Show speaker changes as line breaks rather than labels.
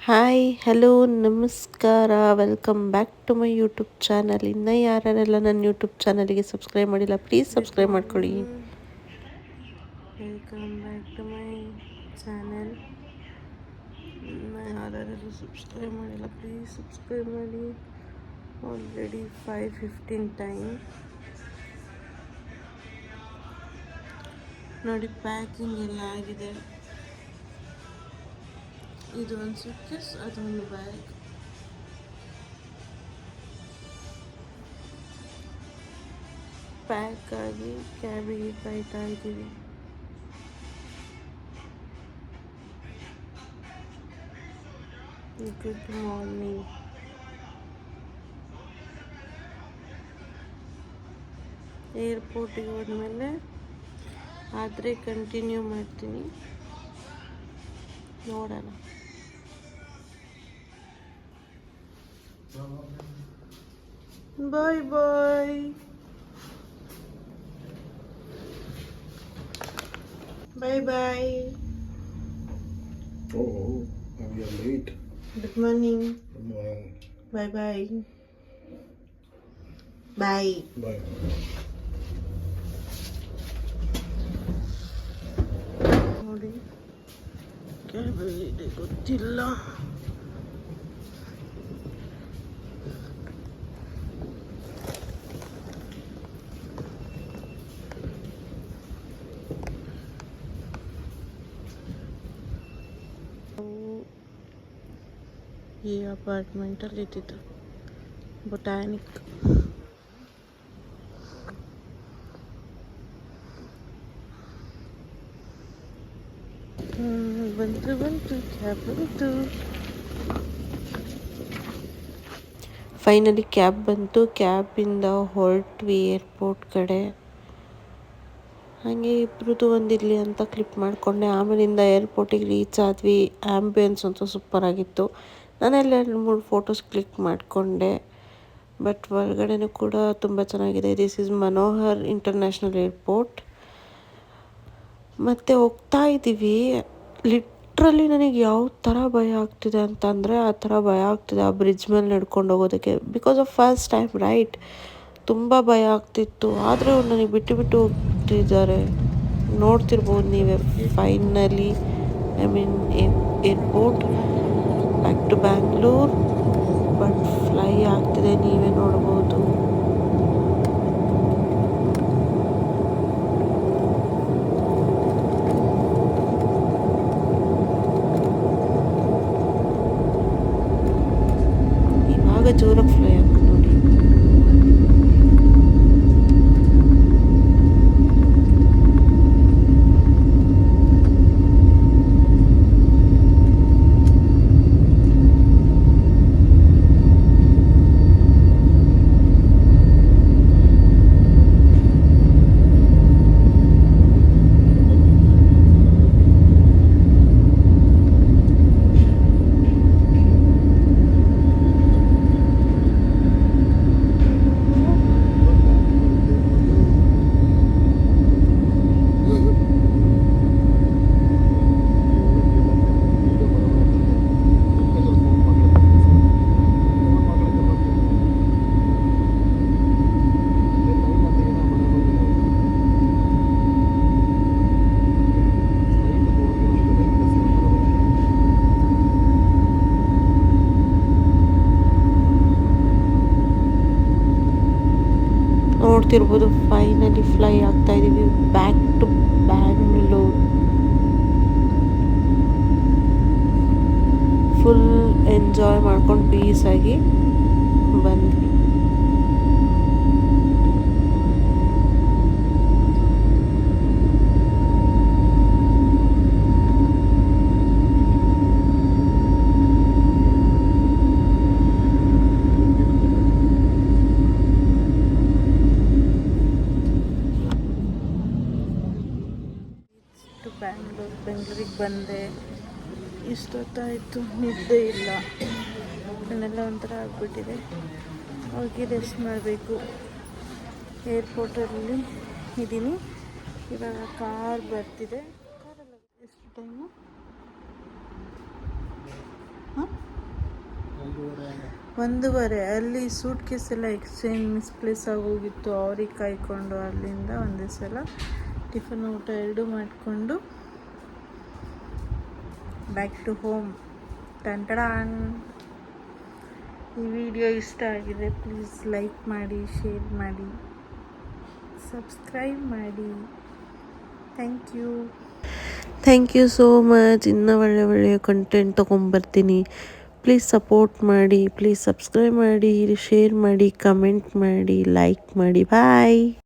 Hi hello ನಮಸ್ಕಾರ welcome back to my YouTube channel. ಇನ್ನೂ ಯಾರೆಲ್ಲ ನನ್ನ ಯೂಟ್ಯೂಬ್ ಚಾನಲ್ಗೆ ಸಬ್ಸ್ಕ್ರೈಬ್ ಮಾಡಿಲ್ಲ ಪ್ಲೀಸ್ ಸಬ್ಸ್ಕ್ರೈಬ್ ಮಾಡ್ಕೊಳ್ಳಿ. Welcome back to my channel. ಇನ್ನೂ ಯಾರೆಲ್ಲ ಸಬ್ಸ್ಕ್ರೈಬ್ ಮಾಡಿಲ್ಲ ಪ್ಲೀಸ್ ಸಬ್ಸ್ಕ್ರೈಬ್ ಮಾಡಿ. Already 5:15 time. ನೋಡಿ ಪ್ಯಾಕಿಂಗ್ ಎಲ್ಲ ಆಗಿದೆ. ಇದು ಒಂದು ಸೂಟ್ಕೇಸ್, ಅದೊಂದು ಬ್ಯಾಗ್. ಪ್ಯಾಕ್ ಆಗಿ ಕ್ಯಾಬಿಗೆ ಕಾಯ್ತಾ ಇದ್ದೀವಿ. Good morning. ಏರ್ಪೋರ್ಟಿಗೆ ಹೋದ್ಮೇಲೆ ಆದರೆ ಕಂಟಿನ್ಯೂ ಮಾಡ್ತೀನಿ, ನೋಡೋಣ. Bye bye bye bye.
Oh, we are late.
Good morning.
Good morning.
Bye bye bye.
Bye.
ನೋಡಿ ಕ್ಯಾಬಲ್ಲಿದೆ, ಗೊತ್ತಿಲ್ಲ. ಈ ಅಪಾರ್ಟ್ಮೆಂಟಲ್ಲಿ ಇದ್ದಿದ್ದು ಬೊಟ್ಯಾನಿಕ್. ಬಂತು ಕ್ಯಾಬ್ ಬಂತು. ಫೈನಲಿ ಕ್ಯಾಬ್ ಬಂತು. ಕ್ಯಾಬಿಂದ ಹೊರಟ್ವಿ ಏರ್ಪೋರ್ಟ್ ಕಡೆ. ಹಾಗೆ ಇಬ್ಬರದು ಒಂದಿರಲಿ ಅಂತ ಕ್ಲಿಪ್ ಮಾಡಿಕೊಂಡೆ. ಆಮೇಲಿಂದ ಏರ್ಪೋರ್ಟಿಗೆ ರೀಚ್ ಆದ್ವಿ. ಆ್ಯಂಬಿಯನ್ಸ್ ಅಂತೂ ಸೂಪರಾಗಿತ್ತು. ನಾನೆಲ್ಲ 2-3 ಫೋಟೋಸ್ ಕ್ಲಿಕ್ ಮಾಡಿಕೊಂಡೆ. ಬಟ್ ಒಳಗಡೆನೂ ಕೂಡ ತುಂಬ ಚೆನ್ನಾಗಿದೆ. This is Manohar international airport. ಮತ್ತು ಹೋಗ್ತಾ ಇದ್ದೀವಿ. ಲಿಟ್ರಲಿ ನನಗೆ ಯಾವ ಥರ ಭಯ ಆಗ್ತಿದೆ ಅಂತಂದರೆ ಆ ಥರ ಭಯ ಆಗ್ತಿದೆ ಆ ಬ್ರಿಡ್ಜ್ ಮೇಲೆ ನಡ್ಕೊಂಡು ಹೋಗೋದಕ್ಕೆ. Because of first time right. ತುಂಬ ಭಯ ಆಗ್ತಿತ್ತು. ಆದರೆ ಅವ್ರು ನನಗೆ ಬಿಟ್ಟು ಹೋಗ್ತಿದ್ದಾರೆ. ನೋಡ್ತಿರ್ಬೋದು ನೀವೇ. Finally airport back to Bangalore. But fly ಆಗ್ತಿದೆ, ನೀವೇ ನೋಡ್ಬೋದು. ಇವಾಗ ಜೋರಾಗಿ ಫ್ಲೈ ಆಗ್ತದೆ ನೋಡಿ. ನೋಡ್ತಿರ್ಬೋದು ಫೈನಲಿ ಫ್ಲೈ ಆಗ್ತಾ ಇದ್ದೀವಿ back to Bangalore. Full enjoy ಮಾಡ್ಕೊಂಡು ಪೀಸಾಗಿ ಬಂದ್ವಿ. ಬೆಂಗಳೂರಿಗೆ ಬಂದೆ. ಇಷ್ಟೊತ್ತಾಯಿತು, ನಿದ್ದೆ ಇಲ್ಲ, ನನ್ನೆಲ್ಲ ಒಂಥರ ಆಗಿಬಿಟ್ಟಿದೆ. ಹೋಗಿ ರೆಸ್ಟ್ ಮಾಡಬೇಕು. ಏರ್ಪೋರ್ಟಲ್ಲಿ ಇದ್ದೀನಿ ಇವಾಗ. ಕಾರ್ ಬರ್ತಿದೆ. ಕಾರಲ್ಲಿ ಎಷ್ಟು ಟೈಮು? ಹಾಂ 1:30 ಅಲ್ಲಿ ಸೂಟ್ ಕೇಸ್ ಎಲ್ಲ ಎಕ್ಸ್ಚೇಂಜ್ ಮಿಸ್ಪ್ಲೇಸ್ ಆಗೋಗಿತ್ತು. ಅವ್ರಿಗೆ ಕಾಯ್ಕೊಂಡು ಅಲ್ಲಿಂದ ಒಂದೇ ಸಲ ಟಿಫನ್ ಊಟ ಎರಡೂ ಮಾಡಿಕೊಂಡು ಬ್ಯಾಕ್ ಟು ಹೋಮ್. ಟಂಟಡಾನ್. ಈ ವಿಡಿಯೋ ಇಷ್ಟ ಆಗಿದೆ ಪ್ಲೀಸ್ ಲೈಕ್ ಮಾಡಿ, ಶೇರ್ ಮಾಡಿ, ಸಬ್ಸ್ಕ್ರೈಬ್ ಮಾಡಿ. Thank you so much. ಇನ್ನೂ ಒಳ್ಳೆಯ ಕಂಟೆಂಟ್ ತೊಗೊಂಬರ್ತೀನಿ. ಪ್ಲೀಸ್ ಸಪೋರ್ಟ್ ಮಾಡಿ, ಪ್ಲೀಸ್ ಸಬ್ಸ್ಕ್ರೈಬ್ ಮಾಡಿ, ಶೇರ್ ಮಾಡಿ, ಕಮೆಂಟ್ ಮಾಡಿ, ಲೈಕ್ ಮಾಡಿ. ಬಾಯ್.